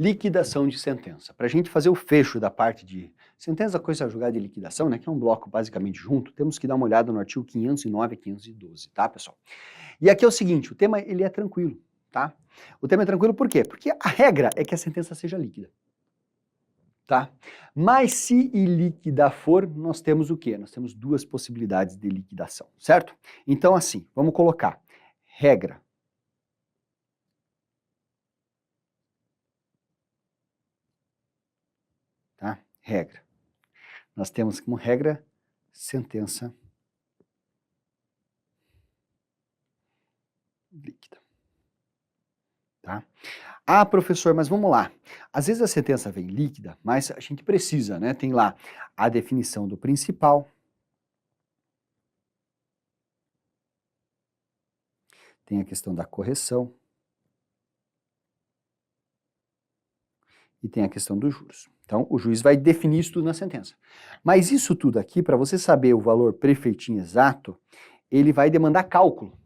liquidação de sentença. Para a gente fazer o fecho da parte de sentença, coisa julgada e liquidação, né, que é um bloco basicamente junto, temos que dar uma olhada no artigo 509 e 512, tá, pessoal? E aqui é o seguinte, o tema ele é tranquilo, tá? O tema é tranquilo por quê? Porque a regra é que a sentença seja líquida, tá? Mas se ilíquida for, nós temos o quê? Nós temos duas possibilidades de liquidação, certo? Então assim, vamos colocar regra. Tá? Regra. Nós temos como regra sentença líquida. Tá? Ah, professor, mas vamos lá. Às vezes a sentença vem líquida, mas a gente precisa, né? Tem lá a definição do principal. Tem a questão da correção. E tem a questão dos juros. Então, o juiz vai definir isso tudo na sentença. Mas isso tudo aqui, para você saber o valor perfeitinho exato, ele vai demandar cálculo.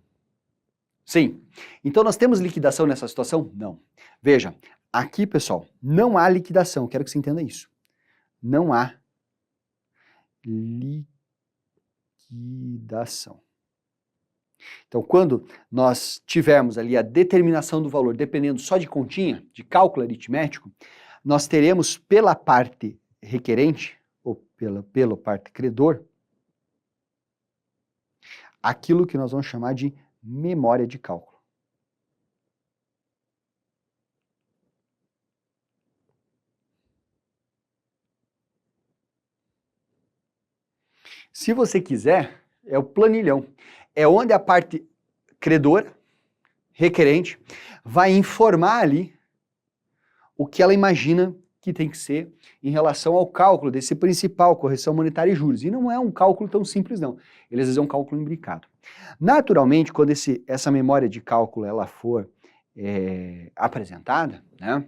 Sim. Então, nós temos liquidação nessa situação? Não. Veja, aqui, pessoal, não há liquidação. Quero que você entenda isso. Não há liquidação. Então, quando nós tivermos ali a determinação do valor dependendo só de continha, de cálculo aritmético, nós teremos pela parte requerente, ou pela parte credor, aquilo que nós vamos chamar de memória de cálculo. Se você quiser, é o planilhão. É onde a parte credora, requerente, vai informar ali o que ela imagina que tem que ser em relação ao cálculo desse principal, correção monetária e juros. E não é um cálculo tão simples, não. Ele às vezes é um cálculo imbricado. Naturalmente, quando essa memória de cálculo ela for apresentada, né,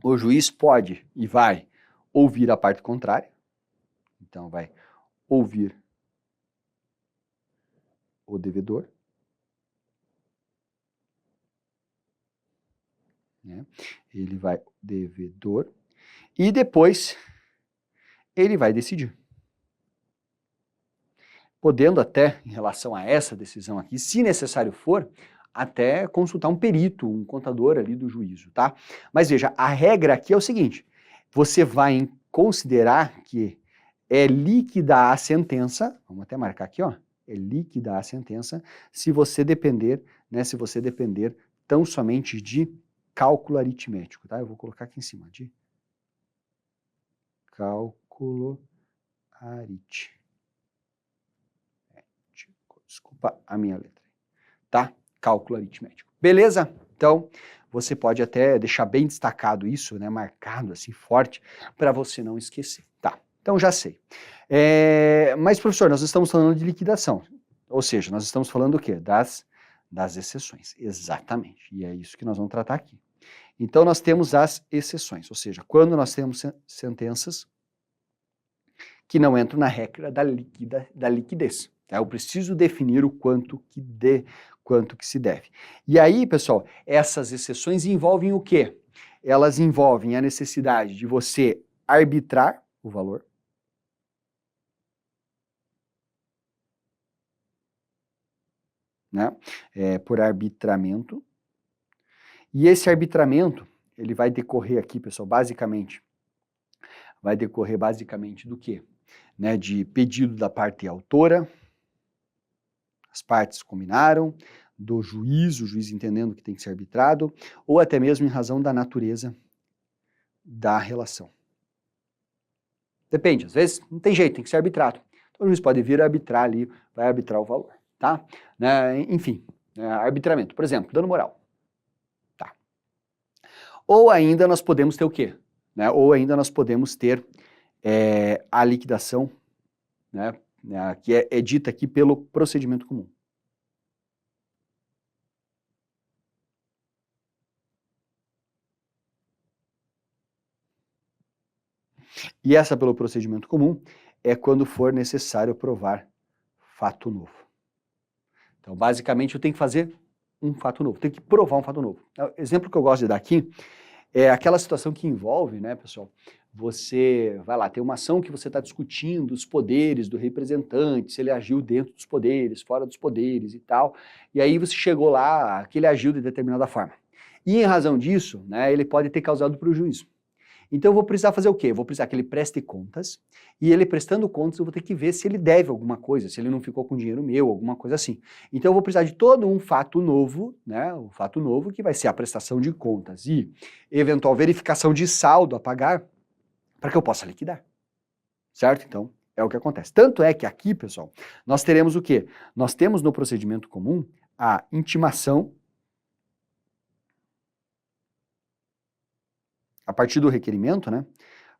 o juiz pode e vai ouvir a parte contrária. Então, vai ouvir o devedor. Né? Ele vai devedor. E depois ele vai decidir. Podendo até, em relação a essa decisão aqui, se necessário for, até consultar um perito, um contador ali do juízo, tá? Mas veja, a regra aqui é o seguinte, você vai considerar que é líquida a sentença, vamos até marcar aqui, ó, é líquida a sentença, se você depender, né, se você depender tão somente de cálculo aritmético, tá? Eu vou colocar aqui em cima, de cálculo aritmético. Desculpa a minha letra, tá? Cálculo aritmético. Beleza? Então, você pode até deixar bem destacado isso, né? Marcado assim, forte, para você não esquecer. Tá, então já sei. Mas, professor, nós estamos falando de liquidação. Ou seja, nós estamos falando o quê? Das exceções. Exatamente. E é isso que nós vamos tratar aqui. Então, nós temos as exceções. Ou seja, quando nós temos sentenças que não entram na regra da liquidez. Eu preciso definir o quanto que se deve. E aí, pessoal, essas exceções envolvem o quê? Elas envolvem a necessidade de você arbitrar o valor. Né? Por arbitramento. E esse arbitramento, ele vai decorrer aqui, pessoal, basicamente do quê? Né? De pedido da parte autora, as partes combinaram, do juiz, o juiz entendendo que tem que ser arbitrado, ou até mesmo em razão da natureza da relação. Depende, às vezes não tem jeito, tem que ser arbitrado. Então o juiz pode vir arbitrar ali, vai arbitrar o valor, tá? Né? Enfim, arbitramento, por exemplo, dano moral. Tá. Ou ainda nós podemos ter o quê? Né? Ou ainda nós podemos ter a liquidação, né? Que é dita aqui pelo procedimento comum. E essa pelo procedimento comum é quando for necessário provar fato novo. Então, basicamente, eu tenho que fazer um fato novo, tenho que provar um fato novo. O exemplo que eu gosto de dar aqui é aquela situação que envolve, né, pessoal, você vai lá, tem uma ação que você está discutindo os poderes do representante, se ele agiu dentro dos poderes, fora dos poderes e tal, e aí você chegou lá que ele agiu de determinada forma. E em razão disso, né, ele pode ter causado prejuízo. Então eu vou precisar fazer o quê? Eu vou precisar que ele preste contas, e ele prestando contas eu vou ter que ver se ele deve alguma coisa, se ele não ficou com dinheiro meu, alguma coisa assim. Então eu vou precisar de todo um fato novo, né, um fato novo que vai ser a prestação de contas e eventual verificação de saldo a pagar, para que eu possa liquidar, certo? Então, é o que acontece. Tanto é que aqui, pessoal, nós teremos o quê? Nós temos no procedimento comum a intimação, a partir do requerimento, né?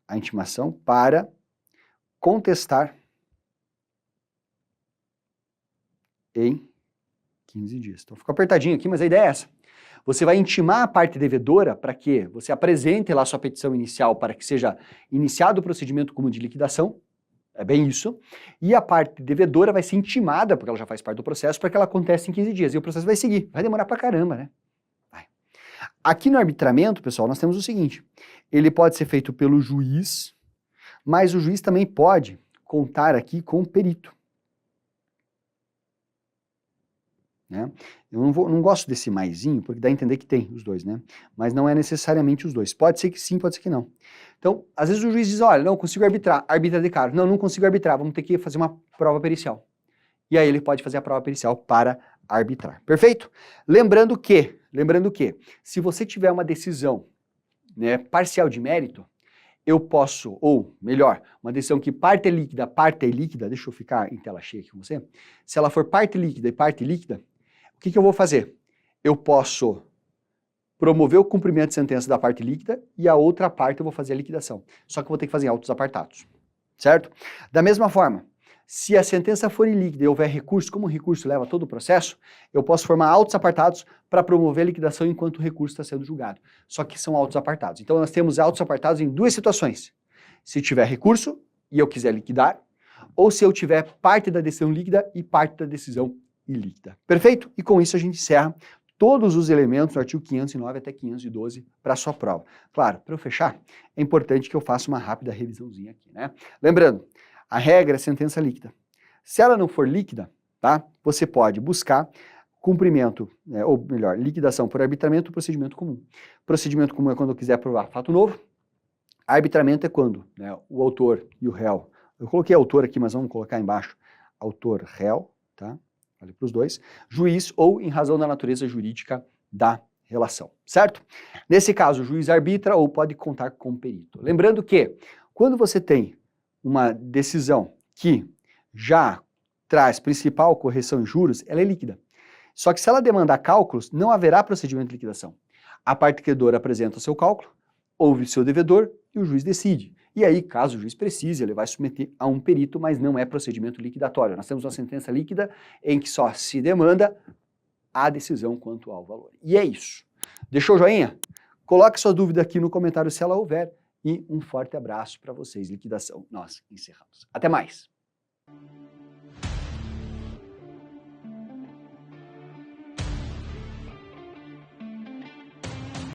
A intimação para contestar em 15 dias. Então, fica apertadinho aqui, mas a ideia é essa. Você vai intimar a parte devedora para que você apresente lá sua petição inicial para que seja iniciado o procedimento comum de liquidação, é bem isso, e a parte devedora vai ser intimada, porque ela já faz parte do processo, para que ela aconteça em 15 dias, e o processo vai seguir, vai demorar pra caramba, né? Vai. Aqui no arbitramento, pessoal, nós temos o seguinte, ele pode ser feito pelo juiz, mas o juiz também pode contar aqui com o perito. Né? Eu não gosto desse maisinho, porque dá a entender que tem os dois, né? Mas não é necessariamente os dois. Pode ser que sim, pode ser que não. Então, às vezes o juiz diz, olha, não consigo arbitrar, arbitra de caro. Não, não consigo arbitrar, vamos ter que fazer uma prova pericial. E aí ele pode fazer a prova pericial para arbitrar. Perfeito? Lembrando que, se você tiver uma decisão, né, parcial de mérito, eu posso, ou melhor, uma decisão que parte é líquida, deixa eu ficar em tela cheia aqui com você, se ela for parte líquida e parte líquida, o que eu vou fazer? Eu posso promover o cumprimento de sentença da parte líquida e a outra parte eu vou fazer a liquidação. Só que eu vou ter que fazer em autos apartados, certo? Da mesma forma, se a sentença for ilíquida e houver recurso, como o recurso leva todo o processo, eu posso formar autos apartados para promover a liquidação enquanto o recurso está sendo julgado. Só que são autos apartados. Então nós temos autos apartados em duas situações. Se tiver recurso e eu quiser liquidar, ou se eu tiver parte da decisão líquida e parte da decisão ilíquida. Perfeito? E com isso a gente encerra todos os elementos do artigo 509 até 512 para a sua prova. Claro, para eu fechar, é importante que eu faça uma rápida revisãozinha aqui, né? Lembrando, a regra é sentença líquida. Se ela não for líquida, tá? Você pode buscar cumprimento, ou melhor, liquidação por arbitramento ou procedimento comum. Procedimento comum é quando eu quiser provar fato novo. Arbitramento é quando, né, o autor e o réu, eu coloquei autor aqui, mas vamos colocar embaixo, autor, réu, tá? Vale para os dois, juiz ou em razão da natureza jurídica da relação, certo? Nesse caso, o juiz arbitra ou pode contar com perito. Lembrando que, quando você tem uma decisão que já traz principal correção em juros, ela é líquida. Só que se ela demandar cálculos, não haverá procedimento de liquidação. A parte credora apresenta o seu cálculo, ouve o seu devedor e o juiz decide. E aí, caso o juiz precise, ele vai submeter a um perito, mas não é procedimento liquidatório. Nós temos uma sentença líquida em que só se demanda a decisão quanto ao valor. E é isso. Deixou o joinha? Coloque sua dúvida aqui no comentário se ela houver. E um forte abraço para vocês. Liquidação. Nós encerramos. Até mais.